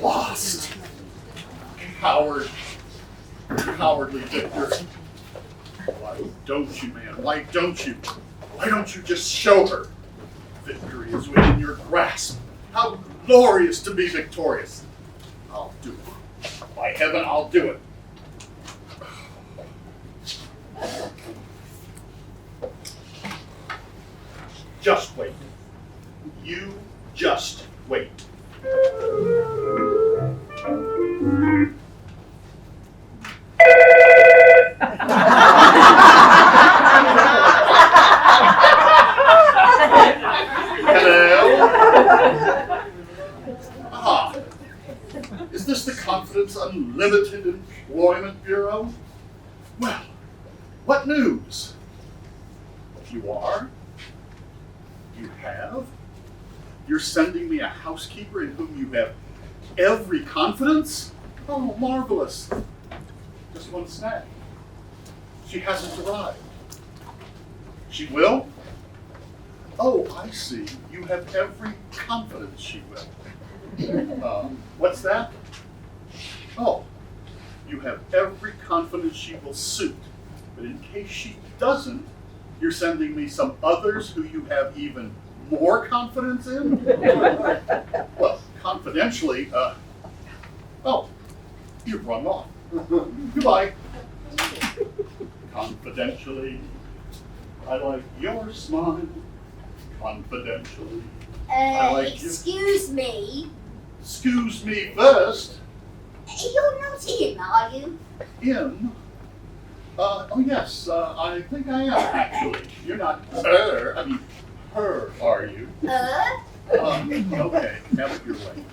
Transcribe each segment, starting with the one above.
Lost. Coward. Cowardly Victor. Why don't you, man? Why don't you? Why don't you just show her? Victory is within your grasp. How glorious to be victorious. I'll do it. By heaven, I'll do it. Just wait. You just wait. Is this the Confidence Unlimited Employment Bureau? Well, what news? You are? You have? You're sending me a housekeeper in whom you have every confidence? Oh, marvelous. Just one snag. She hasn't arrived. She will? Oh, I see. You have every confidence she will. What's that? Oh, you have every confidence she will suit. But in case she doesn't, you're sending me some others who you have even more confidence in? Well, confidentially, oh, you've run off. Goodbye. Confidentially, I like your smile. Confidentially, I like you. Excuse me. Excuse me first. You're not in, are you? In? Oh yes, I think I am actually. You're not her, her, are you? Okay, have it your way.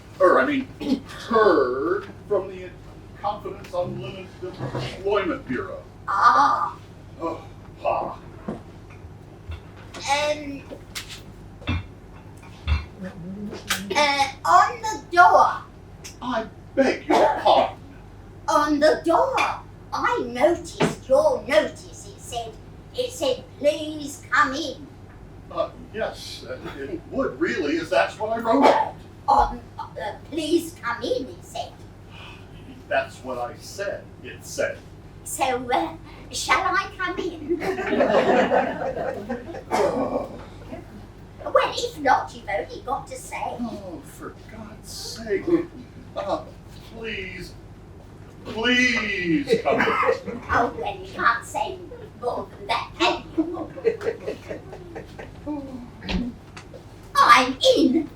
Her from the Confidence Unlimited Employment Bureau. Ah. Oh, ha. On the door. I beg your pardon. On the door. I noticed your notice. It said, please come in. Yes, it would really, as that's what I wrote out. Please come in, it said. That's what I said, it said. So, shall I come in? Well, if not, you've only got to say. Oh, for God's sake. Please come in. Oh, well, you can't say more than that, can you? I'm in.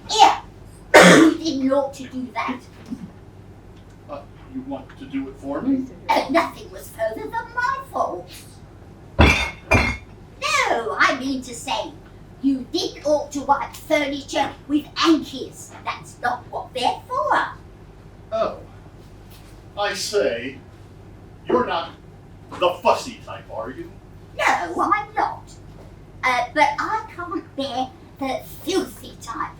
Here. You didn't ought to do that. You want to do it for me? Nothing was further than my fault. No, I mean to say, you didn't ought to wipe furniture with ankies. That's not what they're for. Oh, I say, you're not the fussy type, are you? No, I'm not. But I can't bear the filthy type.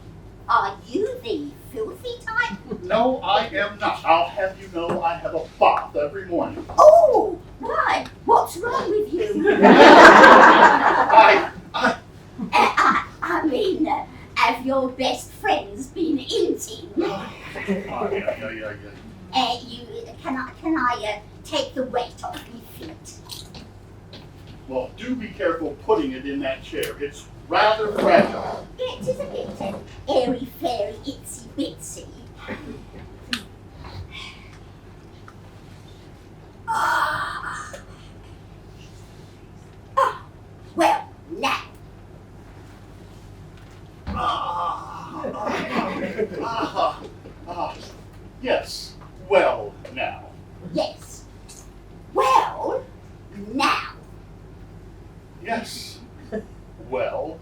Are you the filthy type? No, I am not. I'll have you know I have a bath every morning. Oh, why? What's wrong with you? I mean, have your best friends been inting? Yeah. Can I take the weight off my feet? Well, do be careful putting it in that chair. It's rather fragile. It is a bit airy-fairy, itsy-bitsy. Well, now. Yes, well, now. Yes. Well, now. Yes, well,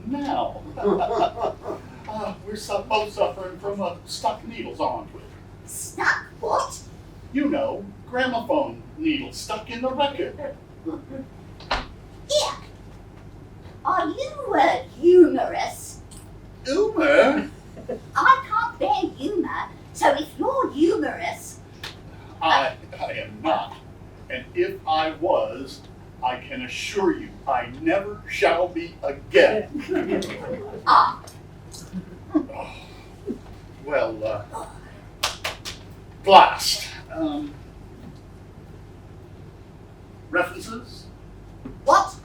now. We're both suffering from stuck needles, aren't we? Stuck what? You know, gramophone needles stuck in the record. Here. Are you humorous? Humor? I can't bear humor, so if you're humorous... I am am not. And if I was, I can assure you I never shall be again. Ah, Oh, well, blast. References? what?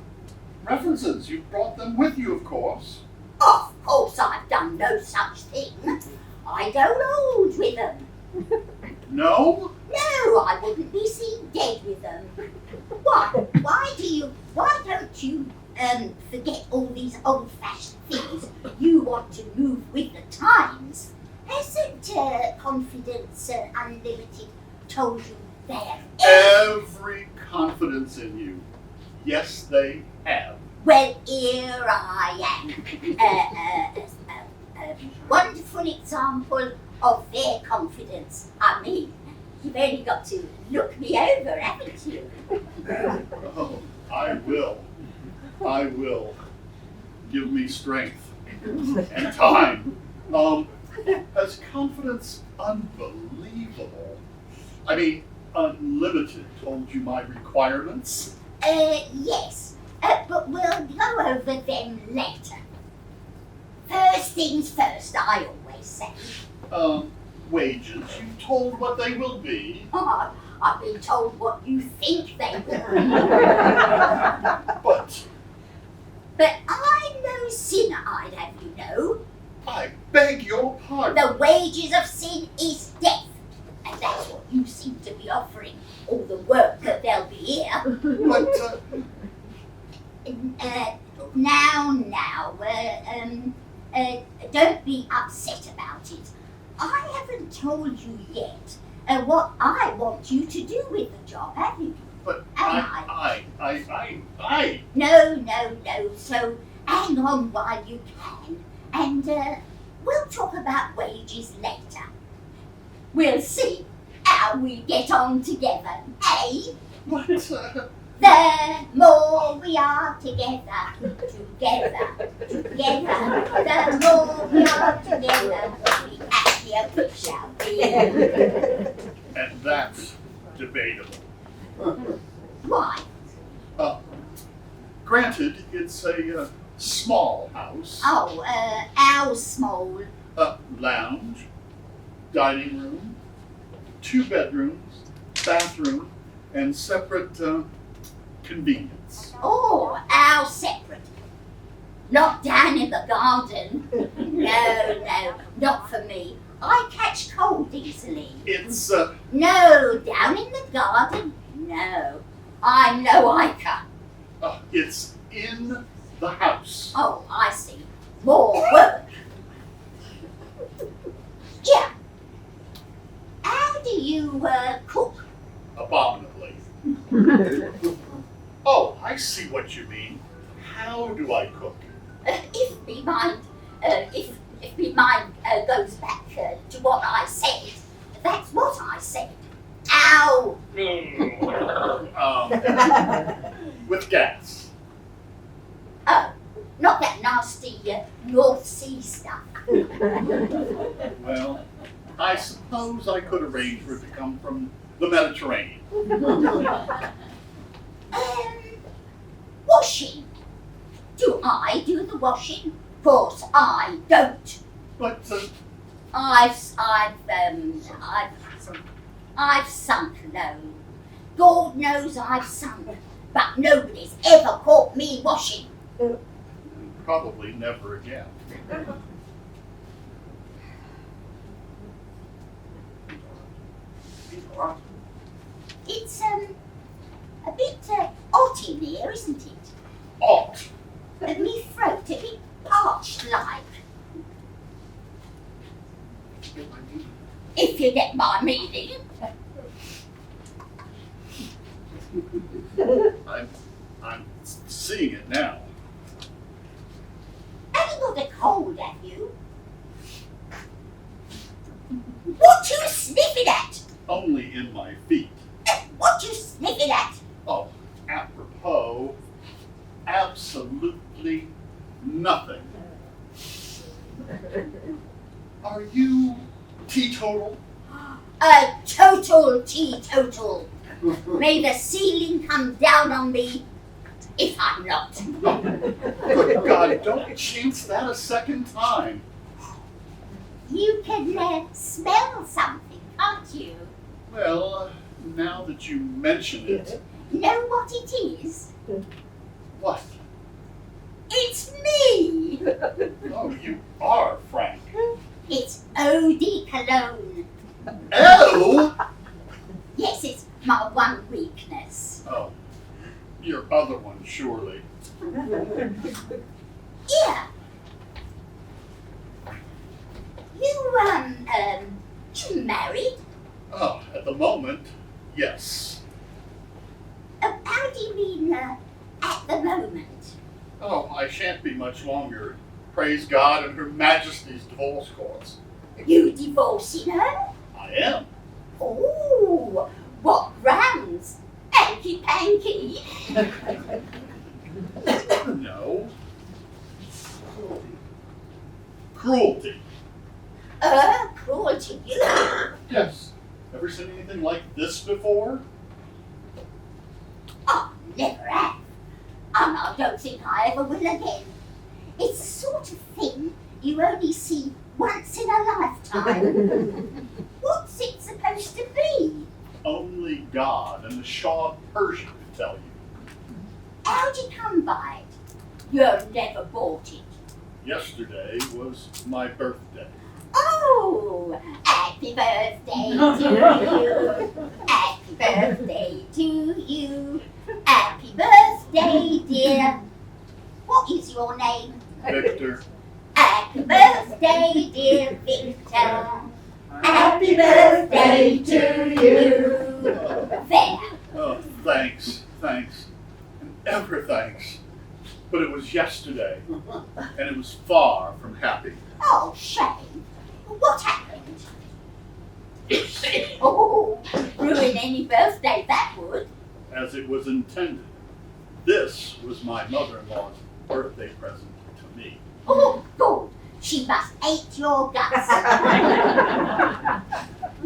References. You brought them with you, of course. Of course I've done no such thing. I don't hold with them. No? No, I wouldn't be seen dead with them. Why don't you forget all these old-fashioned things? You want to move with the times. Hasn't Confidence Unlimited told you they have Every confidence in you. Yes, they have. Well, here I am. A wonderful example of their confidence. I mean, you've only got to look me over, haven't you? Oh, I will. I will. Give me strength and time. Has confidence unbelievable? I mean, unlimited told you my requirements? Yes, but we'll go over them later. First things first, I always say. Wages. You told what they will be. Oh, I've been told what you think they will be. But I'm no sinner, I'd have you know. I beg your pardon. The wages of sin is death. And that's what you seem to be offering, all the work that there'll be here. But, don't be upset about it. I haven't told you yet what I want you to do with the job, have you? but I. I. No. So hang on while you can, and we'll talk about wages later. We'll see how we get on together, eh? But, The more we are together, the more we are together, the happier we shall be. and that's debatable. Why? Granted, it's a small house. Oh, how small? Lounge, dining room, 2 bedrooms, bathroom, and separate convenience. Oh, how separate. Not down in the garden. No, not for me. I catch cold easily. It's No, down in the garden? No. I'm no hiker. it's in the house. Oh, I see. More work. Yeah. How do you cook? Abominably. Oh, I see what you mean. How do I cook? If me mind goes back to what I said, that's what I said. Ow! With gas. Oh, not that nasty North Sea stuff. Well, I suppose I could arrange for it to come from the Mediterranean. Washing. Do I do the washing? Of course I don't. But I've sunk low. God knows I've sunk, but nobody's ever caught me washing. probably never again. It's a bit hot in here, isn't it? Ought. Me throat a bit parched like. If you get my meaning. I'm seeing it now. Haven't got a cold, have you? What you sniffing at? Only in my feet. What you sniffing at? Oh, apropos, absolutely nothing. Are you teetotal? A total teetotal. May the ceiling come down on me if I'm not. Good God, don't chance that a second time. You can smell something, can't you? Well, now that you mention it. Know what it is? What? It's me! Oh, you are Frank. It's eau de cologne. Oh! Yes, it's my one weakness. Oh, your other one, surely. Yeah. You married? Oh, at the moment, yes. How do you mean, at the moment? Oh, I shan't be much longer. Praise God and Her Majesty's divorce courts. You divorcing her? I am. Oh, what grounds? Hanky panky. No. Cruelty. Cruel to you. Yes. Ever seen anything like this before? Oh, never have. And I don't think I ever will again. It's the sort of thing you only see once in a lifetime. What's it supposed to be? Only God and the Shah of Persia could tell you. How'd you come by it? You've never bought it. Yesterday was my birthday. Oh, happy birthday to you. Happy birthday to you. Happy birthday, dear. What is your name? Victor. Happy birthday, dear Victor. Happy birthday to you. There. Oh, thanks, and ever thanks. But it was yesterday, and it was far from happy. Oh, shame. What happened? Oh, ruin any birthday, that would. As it was intended. This was my mother-in-law's birthday present to me. Oh, good. She must hate your guts.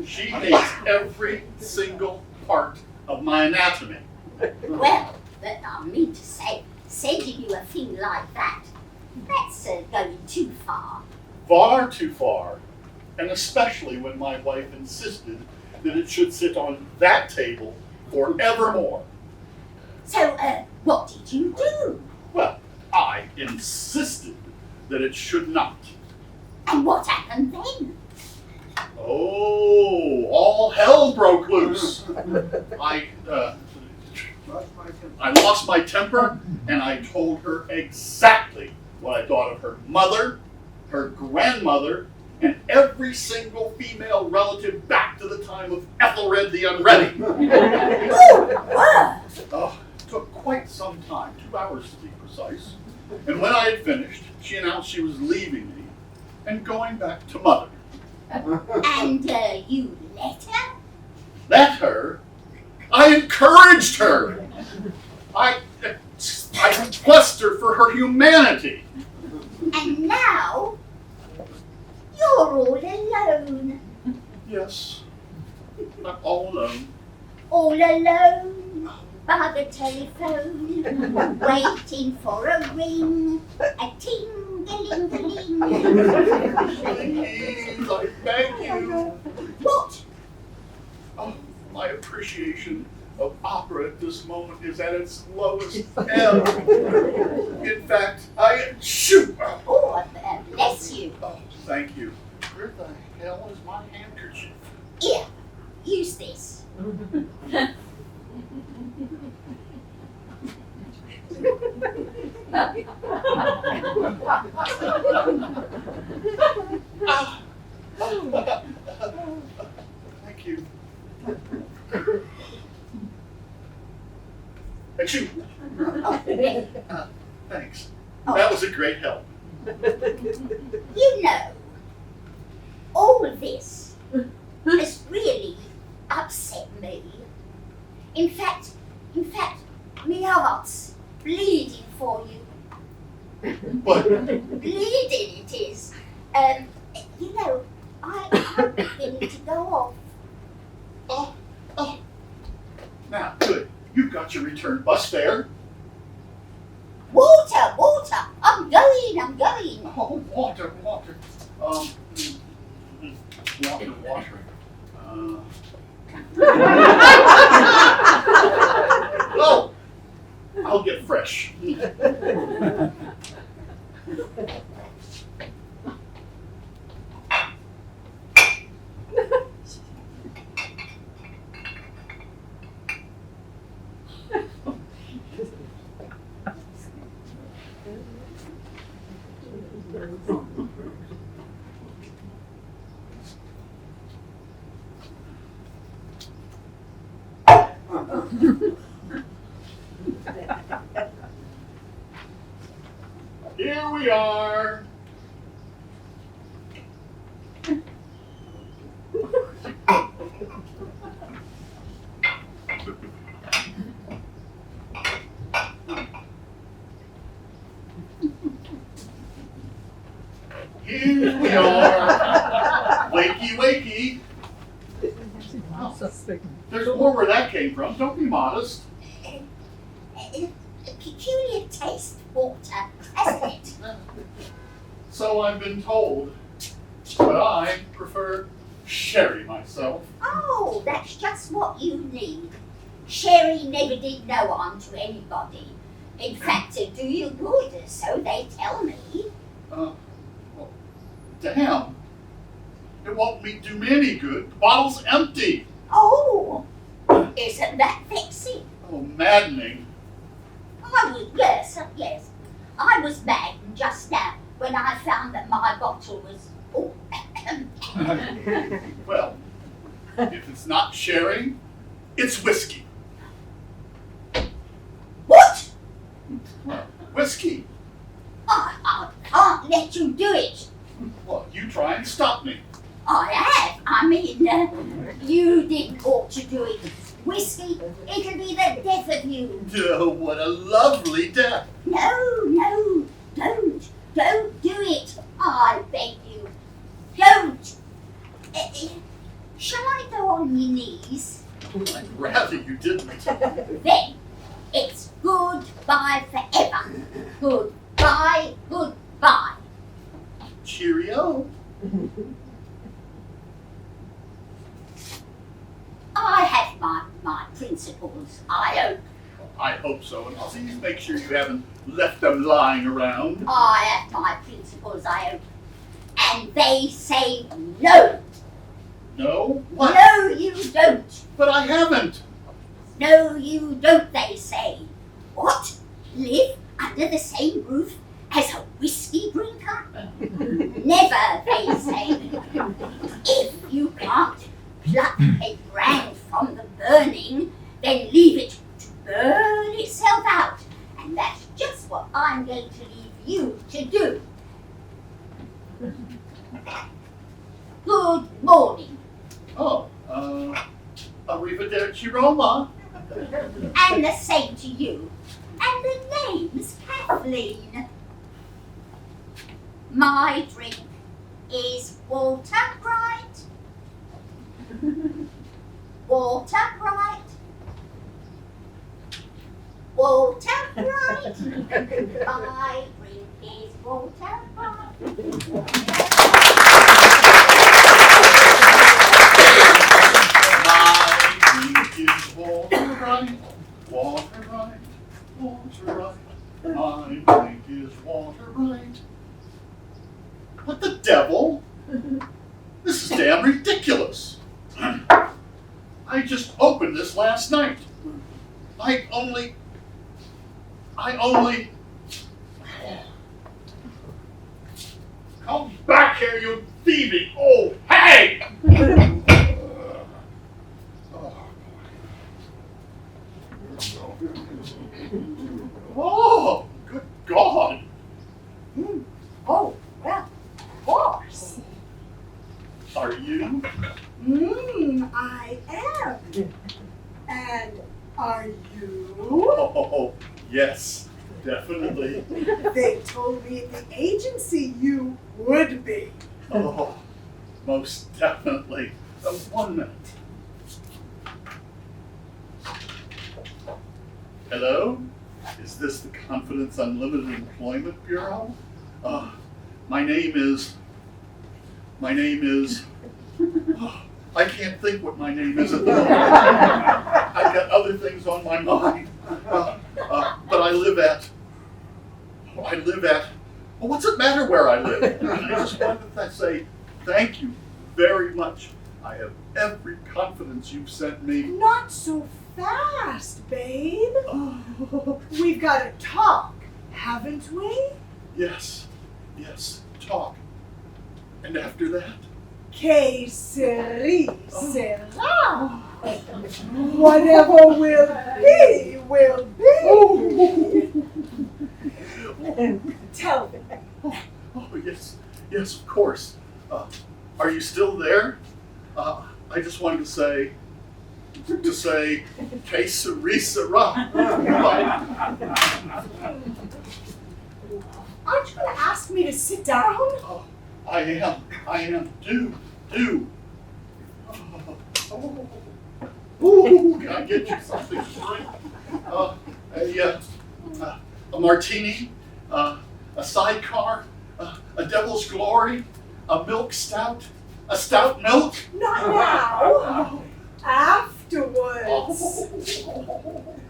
She hates every single part of my anatomy. Well, but I mean to say, sending you a thing like that, that's going too far. Far too far. And especially when my wife insisted that it should sit on that table forevermore. So, what did you do? Well, I insisted that it should not. And what happened then? Oh, all hell broke loose. I lost my temper, and I told her exactly what I thought of her mother, her grandmother, and every single female relative back to the time of Ethelred the Unready. Oh, it took quite some time, 2 hours to be precise. And when I had finished, she announced she was leaving me and going back to Mother. And you let her? Let her? I encouraged her. I blessed her for her humanity. And now, you're all alone. Yes, I'm all alone. All alone by the telephone, waiting for a ring, a ting-a-ling-a-ling. Please, I beg you. What? Oh, my appreciation of opera at this moment is at its lowest ebb. In fact, shoot! Oh, bless you. Oh, thank you. Where the hell is my handkerchief? Here, use this. Thank you. Achoo. Thanks. That was a great help. You know, all this has really upset me. In fact, my heart's bleeding for you. But Bleeding it is. You know, I'm beginning to go off. oh, Now, good. You've got your return bus fare. Water, water. I'm going. Oh, water. Water, water. Oh, I'll get fresh. Here we are. Here we are. Wakey, wakey. Oh, there's more where that came from. Don't be modest. A peculiar taste, water, hasn't it? So I've been told. But I prefer sherry myself. Oh, that's just what you need. Sherry never did no harm to anybody. In fact, to do you good, so they tell me. Well, damn. It won't do me any good. The bottle's empty. Oh, isn't that vexing? Oh, maddening. Yes. I was mad just now when I found that my bottle was. Oh, Well, if it's not sherry, it's whiskey. what? Well, whiskey. I can't let you do it. Well, you try and stop me. I have. I mean, you didn't ought to do it. Whiskey, it'll be the death of you. Oh, what a lovely death. No, don't do it. I beg you, don't. Shall I go on your knees? I'd rather you didn't. Then it's goodbye forever. Goodbye. Cheerio. I have my principles, I hope. I hope so, and please make sure you haven't left them lying around. I have my principles, I hope. And they say no. No? What? No, you don't. But I haven't. No, you don't, they say. What? Live under the same roof as a whiskey drinker? Never, they say. If you can't pluck a brand from the burning, then leave it to burn itself out. And that's just what I'm going to leave you to do. Good morning. Oh, arrivederci Roma. And the same to you. And the name's Kathleen. My drink is water, right? Water, right? Water, right? My drink is water, right? Water right, water right, my drink is water right. What the devil? This is damn ridiculous. I just opened this last night. I only... Come back here, you thieving old hag! Oh, good God! Oh, well, of course. Are you? I am. And are you? Oh, yes, definitely. They told me at the agency you would be. Oh, most definitely. 1 minute. Hello? Is this the Confidence Unlimited Employment Bureau? My name is, I can't think what my name is at the moment. I've got other things on my mind. But I live at, well, what's it matter where I live? And I just wanted to say thank you very much. I have every confidence you've sent me. Not so fast, babe. Oh, We've got to talk, haven't we? yes, talk. And after that? Que sera. Whatever will be, will be. Tell me. Oh, yes, of course. Are you still there? I just wanted to say, que sera. Aren't you going to ask me to sit down? Oh, I am. Do. Ooh, can I get you something to drink? A martini, a sidecar, a devil's glory, a milk stout, a stout milk. Not now. Afterwards.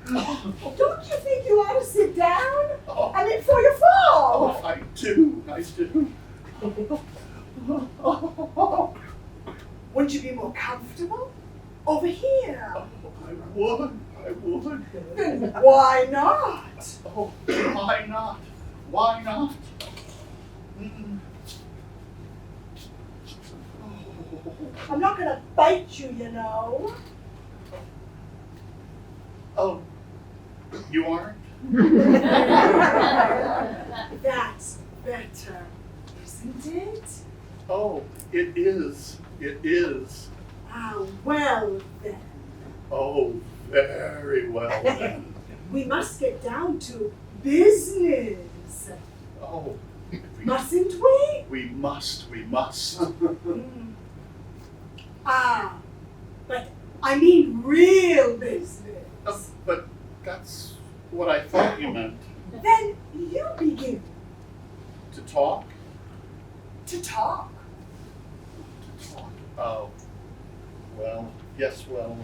Don't you think you ought to sit down? I mean, before you fall. Oh, I do. Wouldn't you be more comfortable over here? I would. Then why not? Oh, why not? I'm not going to bite you, you know. Oh, you aren't? That's better, isn't it? Oh, it is. Ah, well then. Oh, very well then. We must get down to business. Oh, Mustn't we? we must. Mm. Ah, but I mean real business. But that's what I thought you meant. Then you begin To talk? to talk. Oh, well, yes, well.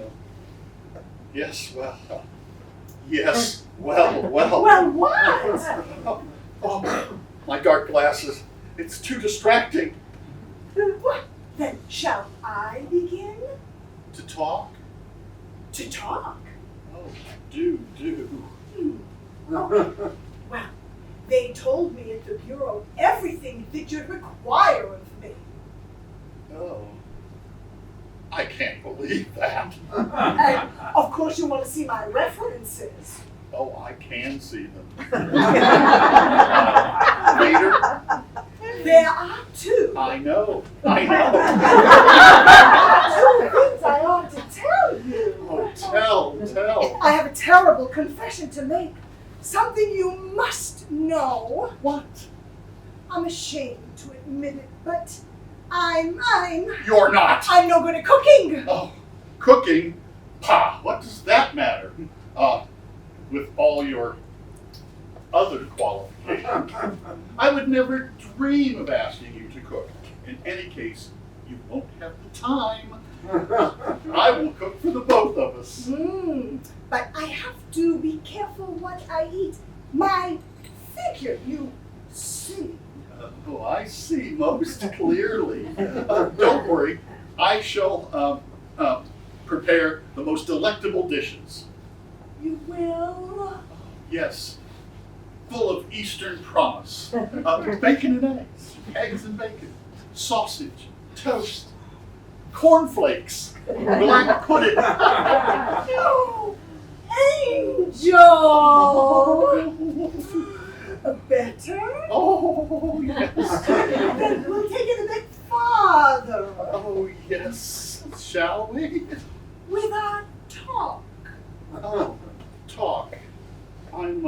Well, what? Oh, my dark glasses. It's too distracting. What? Then shall I begin To talk? to talk? Oh, do. Well, they told me at the Bureau everything that you'd require of me. Oh, I can't believe that. And of course you want to see my references. Oh, I can see them. Later? There are two. I know. Two things I ought to tell you. Oh, tell. I have a terrible confession to make. Something you must know. What? I'm ashamed to admit it, but I'm You're not. no good at cooking. Oh, cooking? Pah, what does that matter? With all your other qualifications. I would never dream of asking you to cook. In any case, you won't have the time. I will cook for the both of us. But I have to be careful what I eat. My figure, you see. Oh, I see most clearly. Don't worry, I shall prepare the most delectable dishes. You will? Yes, full of Eastern promise. Bacon and eggs and bacon, sausage, toast, cornflakes. Will I put it? Oh, Angel! Better? Oh, yes. Then we'll take it a bit farther. Oh, yes. Shall we? With our talk. Oh, talk. I'm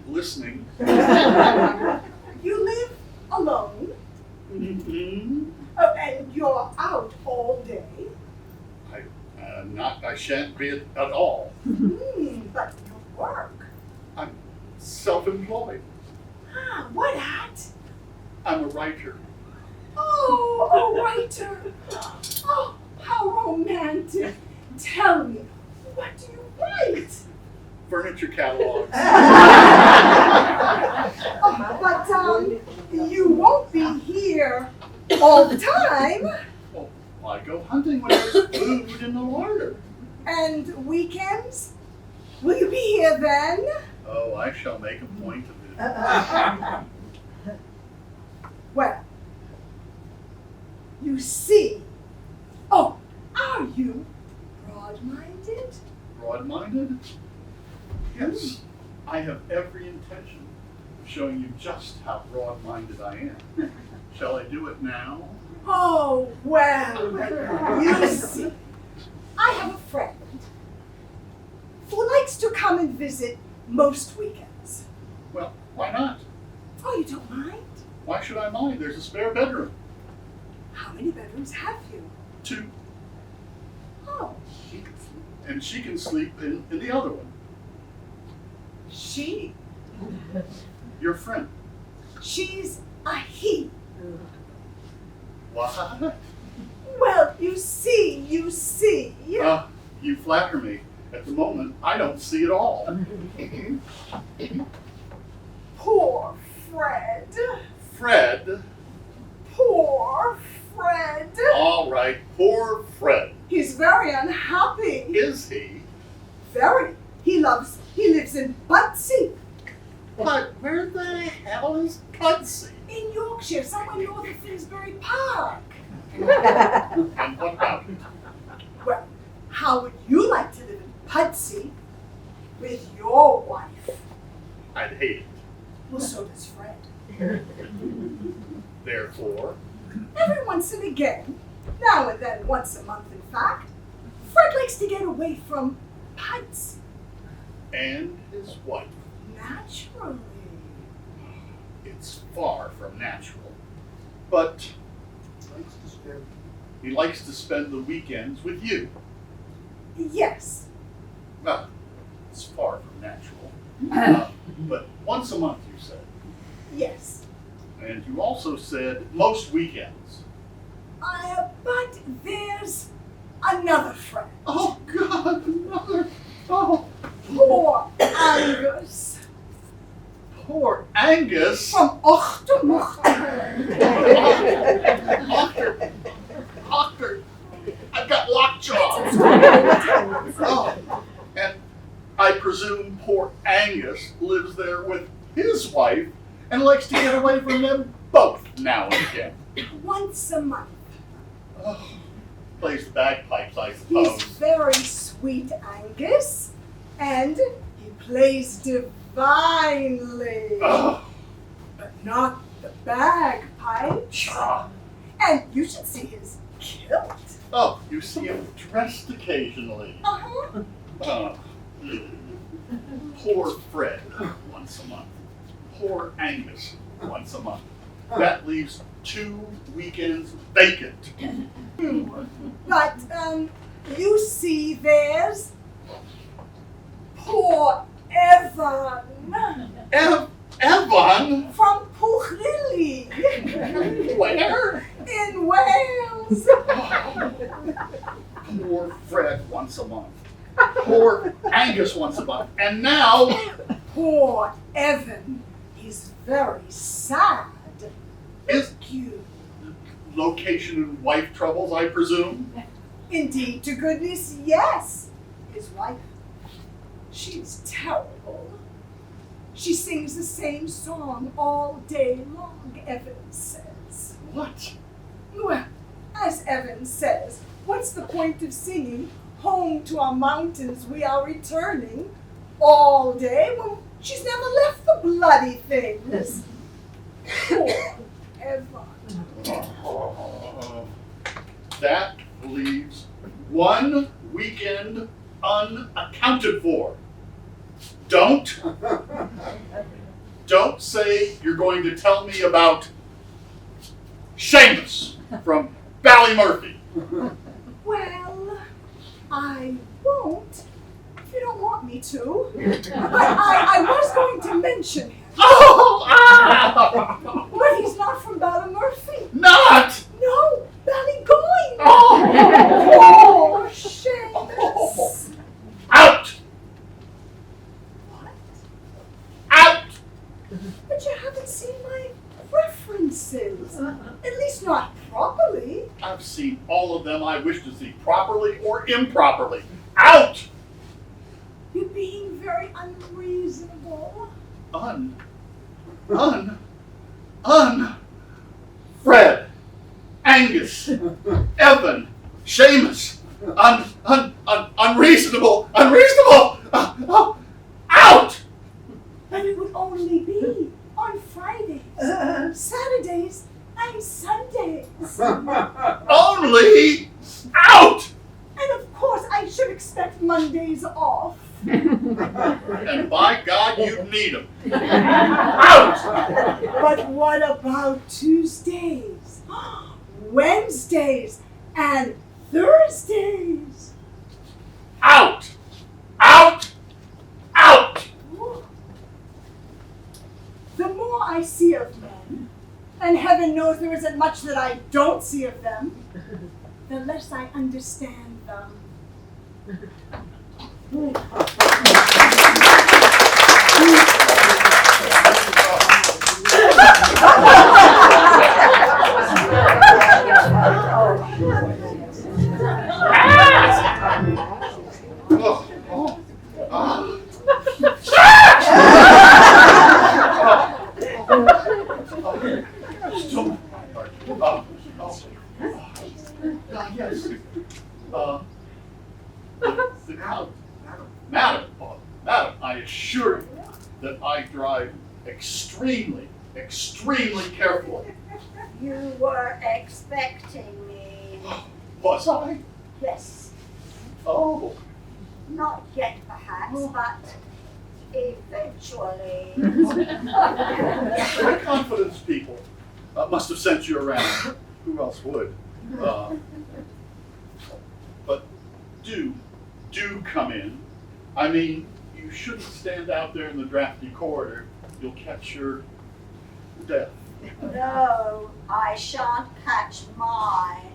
listening. You live alone? Mm-hmm. Oh, and you're out all day? I shan't be at all. But self-employed. Ah, what at? I'm a writer. Oh, a writer. Oh, how romantic. Tell me, what do you write? Furniture catalogs. But you won't be here all the time. Well, I go hunting when there's food in the larder. And weekends? Will you be here then? Oh, I shall make a point of it. Well, you see. Oh, are you broad-minded? Broad-minded? Yes, I have every intention of showing you just how broad-minded I am. Shall I do it now? Oh, well, you see, I have a friend who likes to come and visit most weekends. Well, why not? Oh, you don't mind? Why should I mind? There's a spare bedroom. How many bedrooms have you? 2. Oh, And she can sleep in the other one. she. Your friend. She's a he. What? Well, you see. You flatter me. At the moment, I don't see it all. Poor Fred. Fred? Poor Fred. All right, poor Fred. He's very unhappy. Is he? Very. He lives in Butsy, But where the hell is Pudsey? in Yorkshire, somewhere north of Finsbury Park. And what about it? Well, how would you like to live in Pudsey with your wife? I'd hate it. Well, so does Fred. Therefore, Every once and again, now and then, once a month in fact, Fred likes to get away from Pudsey. and his wife. Naturally. It's far from natural. But he likes to spend the weekends with you. Yes. Well, it's far from natural. But once a month, you said. Yes. And you also said most weekends. But there's another friend. Oh, God, another. Oh, Poor Angus. poor Angus. From Ochtermocht. Doctor, I've got lockjaw. Oh, and I presume poor Angus lives there with his wife and likes to get away from them both now and again. Once a month. Oh, plays the bagpipes, I He's suppose. very sweet, Angus, and he plays divinely, Oh, but not the bagpipes. And you should see his kilt. oh, you see him dressed occasionally. Uh-huh. Oh, poor Fred once a month. Poor Angus once a month. That leaves 2 weekends vacant. But, you see, there's poor Evan Evan? from Pwllheli Where? in Wales. Poor Fred once a month. Poor Angus once a month. And now, Poor Evan. He's very sad. is You. location and wife troubles, I presume? Indeed, to goodness, yes. His wife, she's terrible. She sings the same song all day long, Evan says. What? Well, as Evan says, what's the point of singing "Home to our mountains we are returning" all day when she's never left the bloody things? Poor Evan. That leaves 1 weekend unaccounted for. Don't say you're going to tell me about Seamus from Ballymurphy. Well, I won't, you don't want me to. I was going to mention him. Oh! Ah! But he's not from Ballymurphy. Not! No, Ballygoyne. Oh! Oh, Seamus. Out! What? Out! But you haven't seen my references. At least not properly. I've seen all of them I wish to see, properly or improperly. Out! You're being very unreasonable. Fred, Angus, Evan, Seamus, unreasonable, out! And it would only be on Fridays, Saturdays, and Sundays. Only out! And of course, I should expect Mondays off. And by God, you need them. Out! But what about Tuesdays, Wednesdays, and Thursdays? Out! Out! Out! The more I see of men, and heaven knows there isn't much that I don't see of them, the less I understand them. Yes. Madam, I assure you that I drive extremely carefully. You were expecting me. Was I? Yes. Oh. Not yet, perhaps, but eventually. My confidence people must have sent you around. Who else would? But do come in. I mean, you shouldn't stand out there in the drafty corridor. You'll catch your death. No, I shan't catch mine.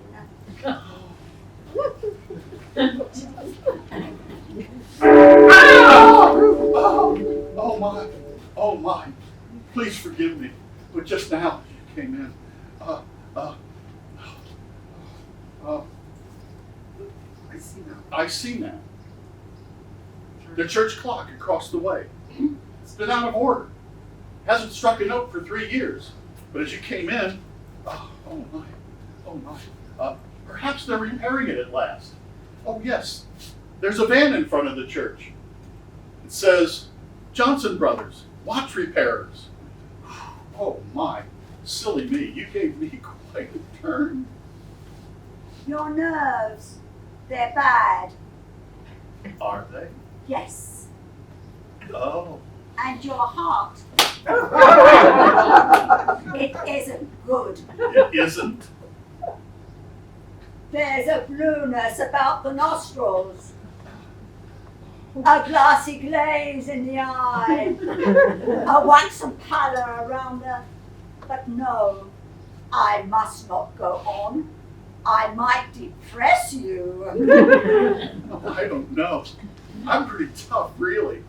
Oh my. Please forgive me. But just now you came in. I see now. The church clock across the way. It's been out of order. Hasn't struck a note for 3 years. But as you came in, oh my. Perhaps they're repairing it at last. Oh yes, there's a van in front of the church. It says, Johnson Brothers, watch repairers. Oh my, silly me, you gave me quite a turn. Your nerves, they're bad. Are they? Yes. Oh. And your heart. It isn't good. It isn't? There's a blueness about the nostrils. A glassy glaze in the eye. A waxen pallor around the... But no, I must not go on. I might depress you. I don't know. I'm pretty tough, really.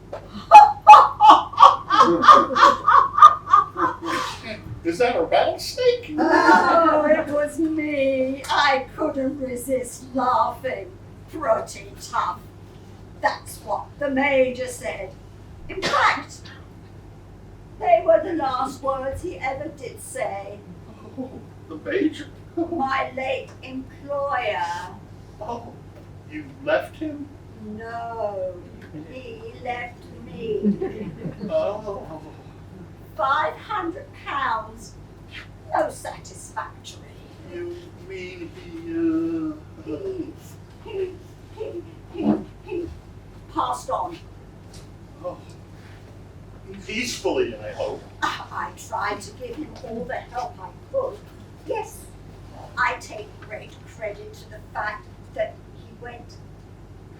Is that a rattlesnake? Oh, it was me. I couldn't resist laughing. Pretty tough. That's what the Major said. In fact, they were the last words he ever did say. Oh, the Major? My late employer. Oh, you left him? No, he left me. Oh. £500. No satisfactory. You mean He passed on. Oh. Peacefully, I hope. I tried to give him all the help I could. Yes, I take great credit to the fact that he went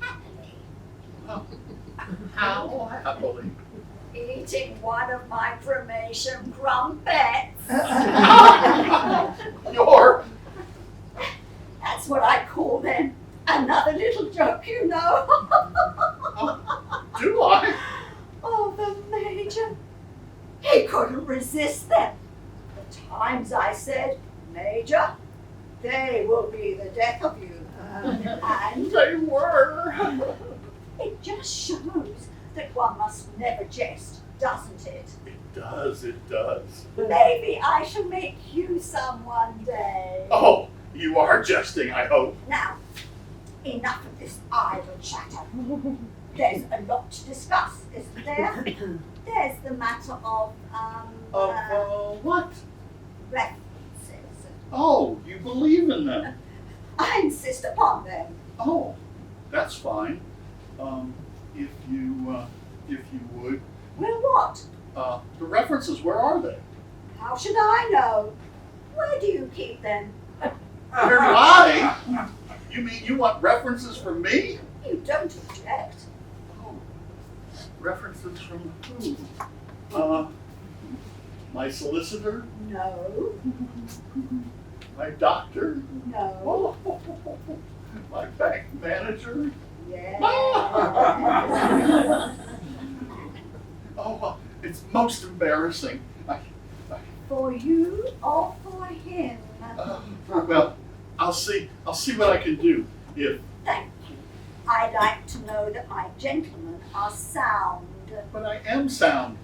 happily. Oh. How happily. Eating one of my cremation crumpets. You're... That's what I call them. Another little joke, you know. Do I? Oh, the Major. He couldn't resist them. The times I said, Major, they will be the death of you. And They were. it just shows that one must never jest, doesn't it? It does, it does. Maybe I shall make you some one day. Oh, you are jesting, I hope. Now, enough of this idle chatter. There's a lot to discuss, isn't there? There's the matter of, What? references. Oh, you believe in them. I insist upon them. Oh, that's fine. If you would. Well, what? The references, where are they? How should I know? Where do you keep them? Where do I? You mean you want references from me? You don't object. Oh, references from who? My solicitor? No, My doctor? no, Oh, my bank manager? yes. Oh, it's most embarrassing. For you or for him? Well, I'll see what I can do. If Thank you. I'd like to know that my gentlemen are sound but I am sound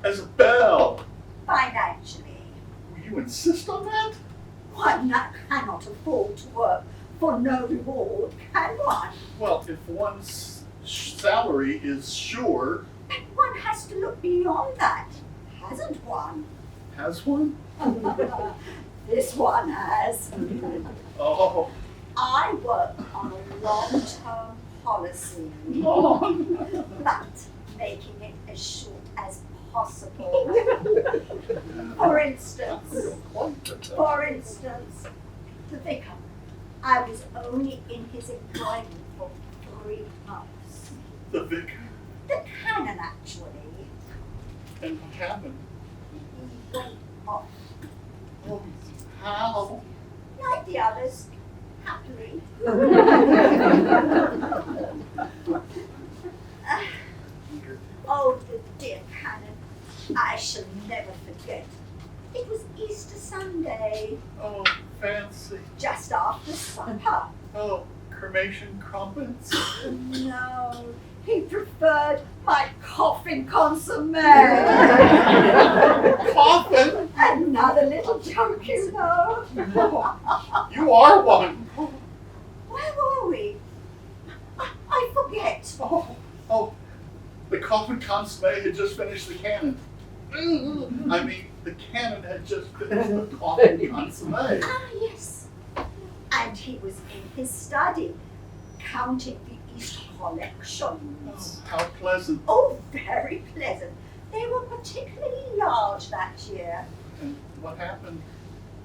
as a bell. financially. Will you insist on that? One cannot afford to work for no reward, can one? Well, if one's salary is sure, And one has to look beyond that, hasn't one? has one? This one has. Oh, I work on a long-term policy, long. but making it as short as possible. For instance, the vicar. I was only in his employment for 3 months. The vicar. The canon, actually. And what happened? He went off, Oh, how? like the others, happily. Oh, the dear canon. I shall never forget. It was Easter Sunday, Oh, fancy. just after supper. Oh, cremation crumpets. No, he preferred my coffin consomme. Coffin? Another little joke, you know. You are one. Where were we? I forget. Oh, the coffin consomme had just finished the cannon. I mean, the cannon had just finished the coffin consomme. Ah, yes. And he was in his study, counting the Easter collections. Oh, how pleasant. Oh, very pleasant. They were particularly large that year. And what happened?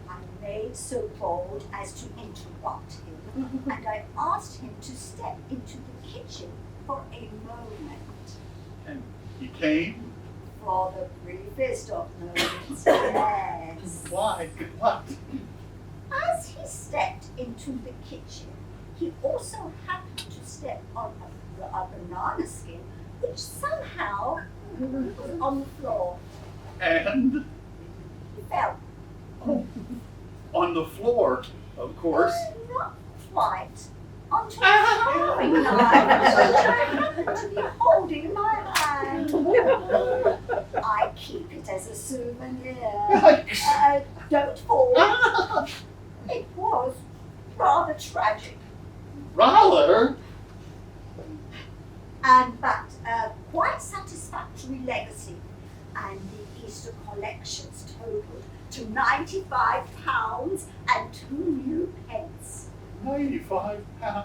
I made so bold as to interrupt him, and I asked him to step into the kitchen for a moment. And he came? For the briefest of moments, yes. Why? What? As he stepped into the kitchen, he also happened to step on a banana skin, which somehow was on the floor. And He fell. on the floor, of course. Not quite. Onto a carving knife, which I happened to be holding in my hand. I keep it as a souvenir. Don't fall. It was rather tragic. Rather. But quite satisfactory legacy. And the Easter collections totaled to £95 and 2 new pence. 95 £95.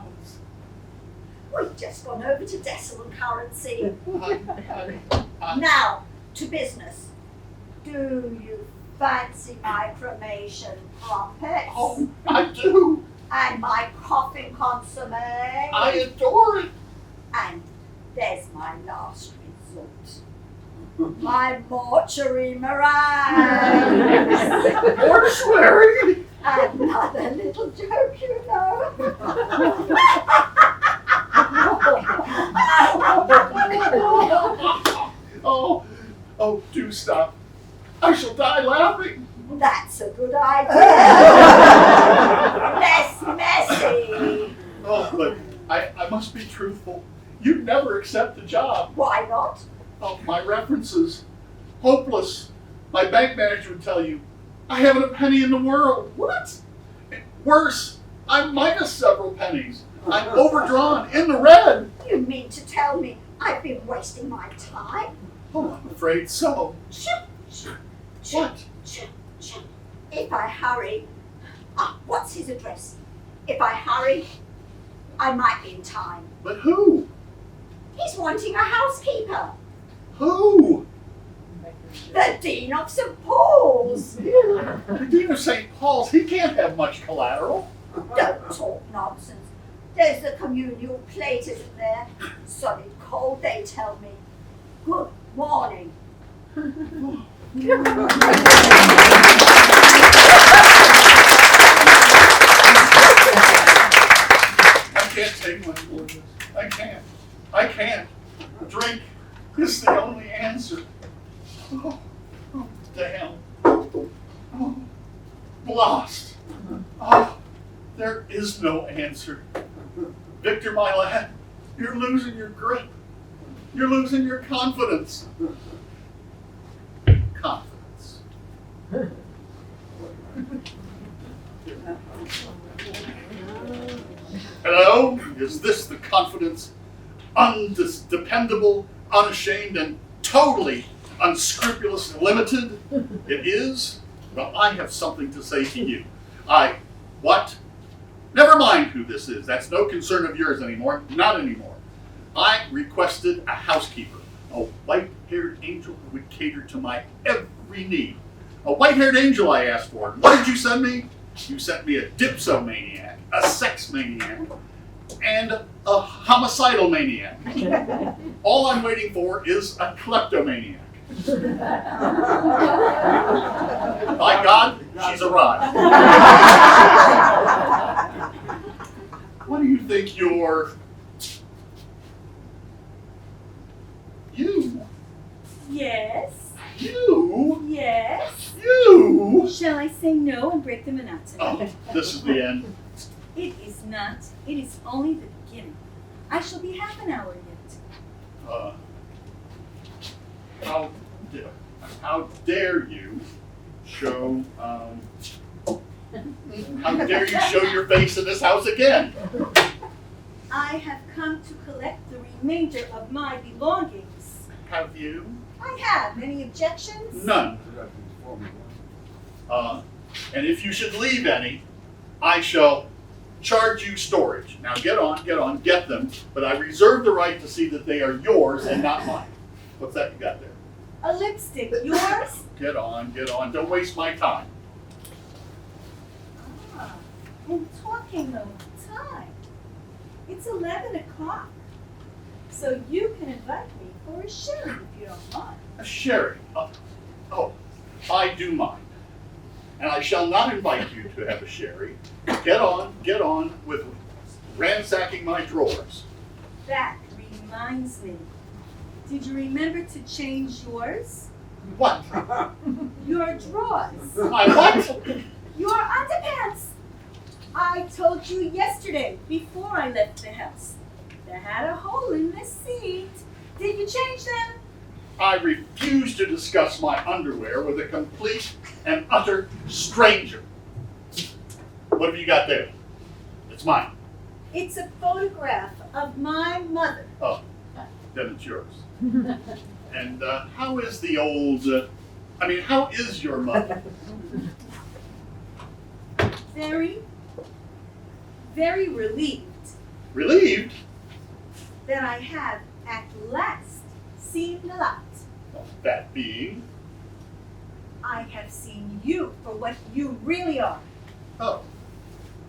We've just gone over to decimal currency. I- Now, to business. Do you fancy my cremation crumpets? Oh, I do. And my coffin consomme? I adore it. And There's my last resort. My mortuary meringues. Mortuary? Another little joke, you know. Oh, do stop. I shall die laughing. That's a good idea. Less messy. Oh, but I must be truthful. You'd never accept a job. Why not? Oh, my references. Hopeless. My bank manager would tell you, I haven't a penny in the world. What? Worse, I'm minus several pennies. I'm overdrawn, in the red. You mean to tell me I've been wasting my time? Oh, I'm afraid so. What? If I hurry, what's his address? If I hurry, I might be in time. But who? He's wanting a housekeeper. Who? The Dean of St. Paul's. The Dean of St. Paul's, he can't have much collateral. Don't talk nonsense. There's the communal plate, isn't there? Solid cold, they tell me. Good morning. I can't take my orders. I can't. Drink is the only answer. Oh, damn. Oh, lost. Oh, there is no answer. Victor, my lad, you're losing your grip. You're losing your confidence. Confidence. Hello? Is this the confidence? Undependable, unashamed, and totally unscrupulous limited? It is? Well, I have something to say to you. What? Never mind who this is. That's no concern of yours anymore. Not anymore. I requested a housekeeper, a white-haired angel who would cater to my every need. A white-haired angel I asked for. What did you send me? You sent me a dipsomaniac, a sex maniac, and a homicidal maniac. All I'm waiting for is a kleptomaniac. By God, she's arrived. What do you think you're... You? Yes. You? Yes. You? Shall I say no and break the monotony? Oh, this is the end. It is not. It is only the beginning. I shall be half an hour yet. How dare you show, how dare you show your face in this house again? I have come to collect the remainder of my belongings. Have you? I have. Any objections? None. And if you should leave any, I shall charge you storage. Now get on, get them, but I reserve the right to see that they are yours and not mine. What's that you got there? A lipstick. Yours? Get on, don't waste my time. I'm talking of time. It's 11 o'clock. So you can invite me for a sherry if you don't mind. A sherry? Oh, I do mind. And I shall not invite you to have a sherry. Get on with ransacking my drawers. That reminds me. Did you remember to change yours? What? Your drawers. My what? Your underpants. I told you yesterday before I left the house. They had a hole in the seat. Did you change them? I refuse to discuss my underwear with a complete and utter stranger. What have you got there? It's mine. It's a photograph of my mother. Oh, then it's yours. And how is the old, how is your mother? Very, very relieved Relieved? that I have at last seen the light. That being? I have seen you for what you really are. Oh,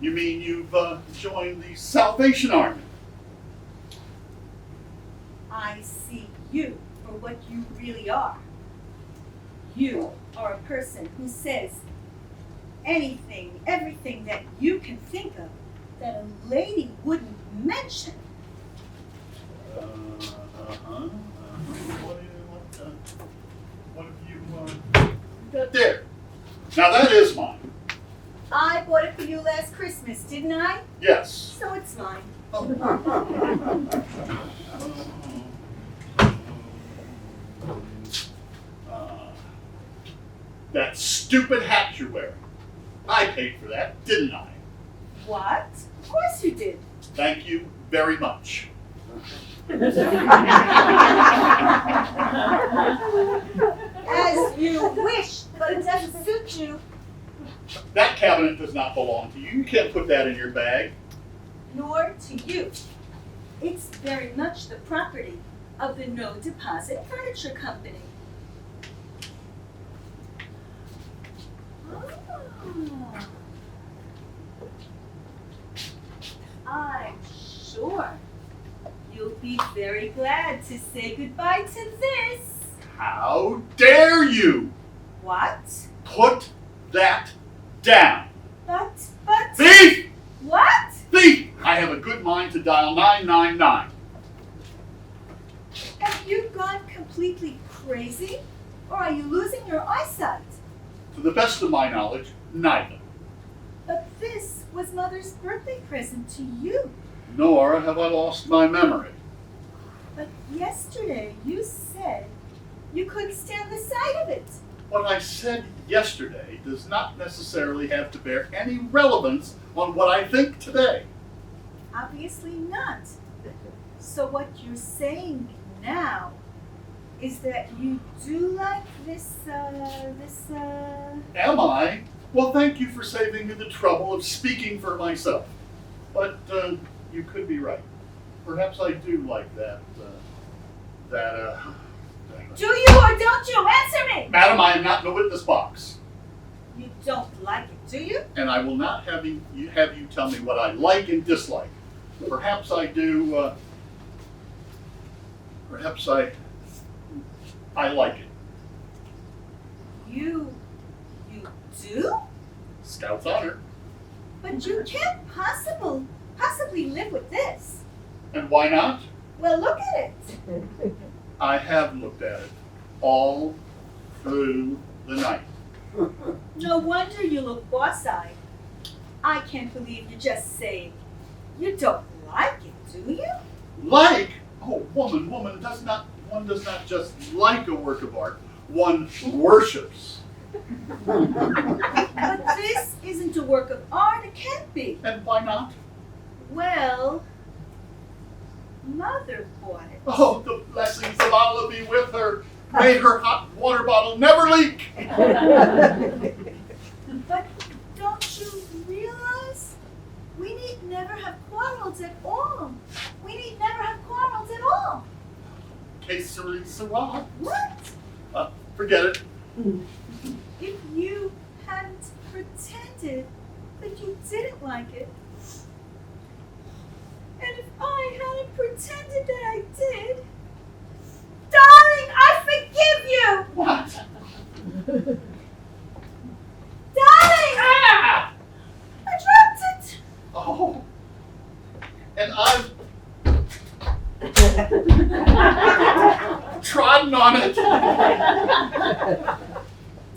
you mean you've joined the Salvation Army? I see you for what you really are. You are a person who says anything, everything that you can think of that a lady wouldn't mention. What have you, there. Now that is mine. I bought it for you last Christmas, didn't I? Yes. So it's mine. That stupid hat you're wearing. I paid for that, didn't I? What? Of course you did. Thank you very much. As you wish, but it doesn't suit you. That cabinet does not belong to you. You can't put that in your bag. Nor to you. It's very much the property of the No Deposit Furniture Company. Oh. I'm sure you'll be very glad to say goodbye to this. How dare you What? put that down? But, Thief! what? Thief! I have a good mind to dial 999. Have you gone completely crazy? Or are you losing your eyesight? To the best of my knowledge, neither. But this was Mother's birthday present to you. Nor have I lost my memory. But yesterday you said you couldn't stand the sight of it. What I said yesterday does not necessarily have to bear any relevance on what I think today. Obviously not. So what you're saying now is that you do like this. Am I? Well, thank you for saving me the trouble of speaking for myself. But you could be right. Perhaps I do like that. Do you or don't you? Answer me! Madam, I am not in the witness box. You don't like it, do you? And I will not have you tell me what I like and dislike. Perhaps I do. Perhaps I like it. You do? Scout's honor. But you can't possibly live with this. And why not? Well, look at it. I have looked at it all through the night. No wonder you look boss-eyed. I can't believe you're just saying you don't like it, do you? Like? Oh, woman, one does not just like a work of art. One worships. But this isn't a work of art. It can't be. And why not? Well, Mother bought it. Oh, the blessings of Allah be with her. May her hot water bottle never leak. But don't you realize we need never have quarrels at all? We need never have quarrels at all. Kesari Sarah. What? Forget it. If you hadn't pretended that you didn't like it, and if I hadn't pretended that I did, darling, I forgive you! What? Darling! Ah! I dropped it! Oh. And I've trodden on it.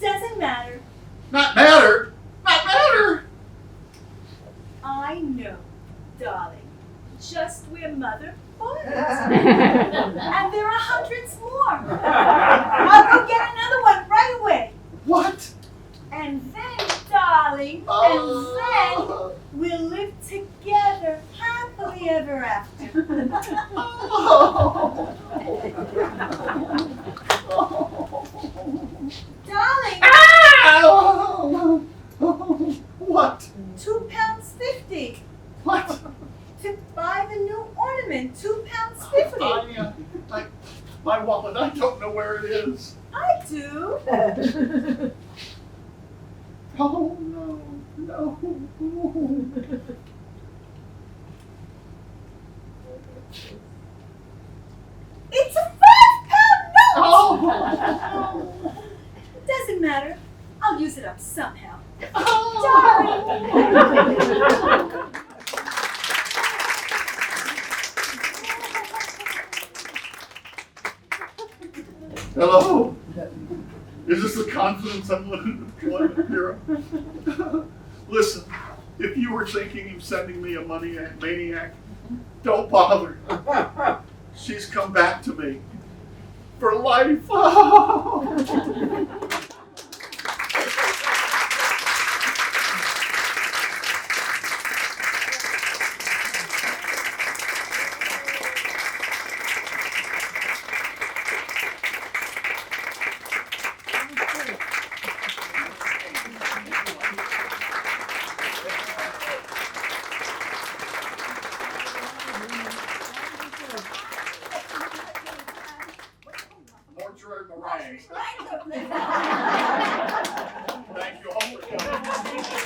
Doesn't matter. Not matter. Not matter. I know, darling, just where Mother bought it. And there are hundreds more. I'll go get another one right away. What? And then, darling, and then we'll live together happily ever after. Darling, What? £2.50 What? to buy the new ornament. £2.50. My wallet, I don't know where it is. I do. Oh, no, no. use it up somehow. Hello? Is this the Confidence Unlimited Employment Bureau? Listen, if you were thinking of sending me a money maniac, don't bother. She's come back to me for life. Mortuary meringue. Thank you all for coming.